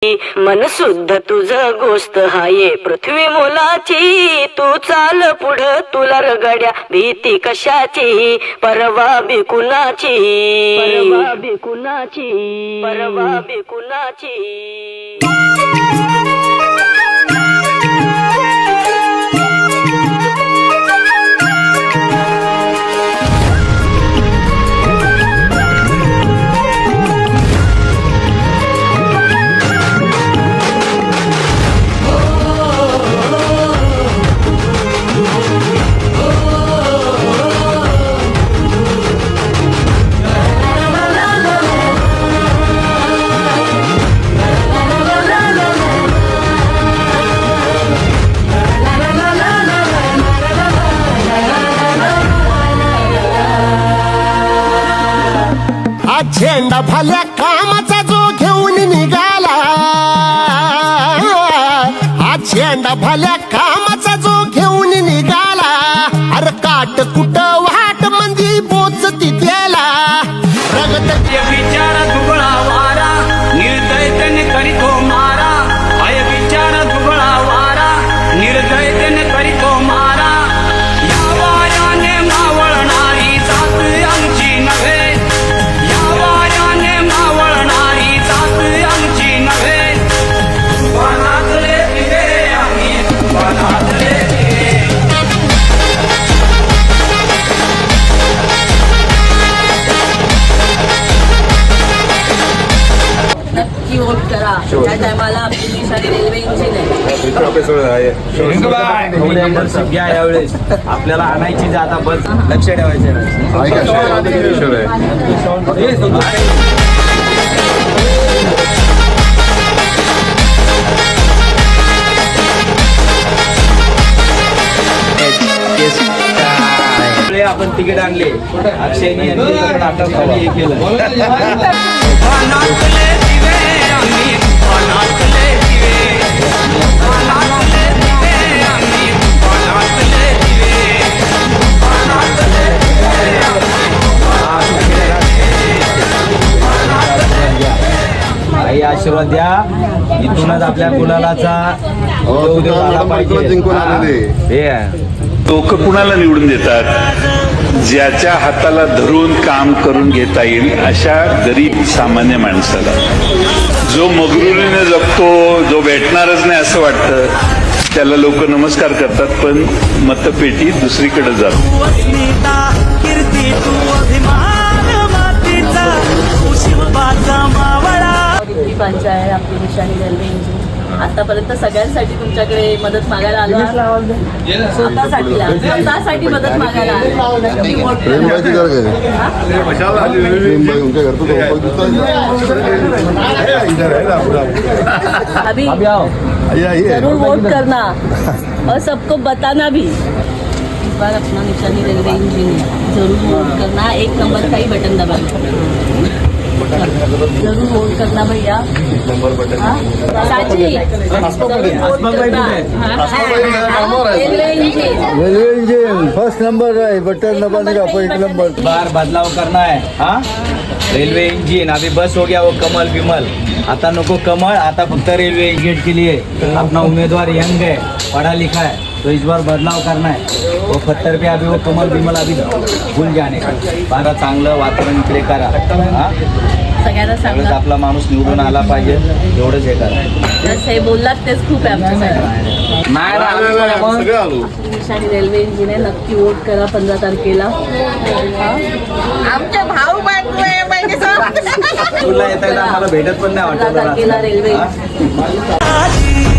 मन शुद्ध तुझ गोष्ट हाये पृथ्वी मोलाची, तू चाल पुढं तुला रगड्या भीती कशाची, परवा बिकुनाची, परवा बिकुनाची, परवा बिकुनाची. झेंडा भल्या कामाचा जो घेऊन निघाला, हा झेंडा भल्या कामाचा जो घेऊन निघाला, अरे काट कुट वाट मंदी बोचती त्याला रगत विचार दुबळा वारा निर्दयतेने करीतो मारा, अय विचार दुबळा वारा निर्दयतेने करीतो मारा. या वाऱ्याने मावळणारी जात आमची नव्हे, या वाऱ्याने मावळणारी जात आमची नव्हे. वनातले दिवे आम्ही वनातले दिवे. नक्की वोट करा. त्या टायमाला आपली दिशाने रेल्वे इंजिन आहे. घ्या यावेळेस आपल्याला आणायची जाता बस लक्ष ठेवायचं. आपण तिकीट आणले अक्षयनी हे केलं. वनातले दिवे आम्ही वनातले दिवे, वनातले दिवे आम्ही वनातले दिवे, वनातले दिवे आम्ही. आई आशीर्वाद द्या. इथूनच आपल्या गुलालाचा उद्योग आला पाहिजे. लोक कुणाला निवडून देतात? ज्याच्या हाताला धरून काम करून घेता येईल अशा गरीब सामान्य माणसाला. जो मगरुरीने जगतो, जो भेटणारच नाही असं वाटतं, त्याला लोक नमस्कार करतात, पण मतपेटी दुसरीकडे जातात. दिलीपांची आहे आपली दिशाने रेल्वे इंजिन. आतापर्यंत सगळ्यांसाठी तुमच्याकडे मदत मागायला आलो, स्वतःसाठी मदत मागायला आलो. नक्की वोट अभी जरूर वोट करना और सबको बताना भी. इस बार अपना निशानी रेलवे इंजिन है, जरूर वोट करना. 1 नंबर का ही बटन दबाना, जरूर वोट करना भैया. साची रेलवे इंजिन फर्स्ट नंबर है, बटन दबाने का 1 नंबर. बार बदलाव करना है. हाँ रेलवे इंजिन अभी बस हो गया वो कमल विमल. आता नको कमल, आता फक्त रेलवे इंजिन के लिए. अपना उम्मीदवार यंग है, पढ़ा लिखा है, तो इस बार बदलाव करना है. वो 70 पे अभी वो कमल विमल अभी भूल जाने का. बारा चांगलं वातावरण इकडे करा. सगळ्यांना सांगा आपला माणूस निवडून आला पाहिजे, एवढंच हे करा. जसं हे बोललात तेच खूप आहे आमच्यासाठी. निशाणी रेल्वे इंजिन आहे, नक्की वोट करा 15 तारखेला. आमचे भाऊ बांधू आहे माहिती तुला येता येता आम्हाला भेटत पण नाही 15 तारखेला रेल्वे वाटत.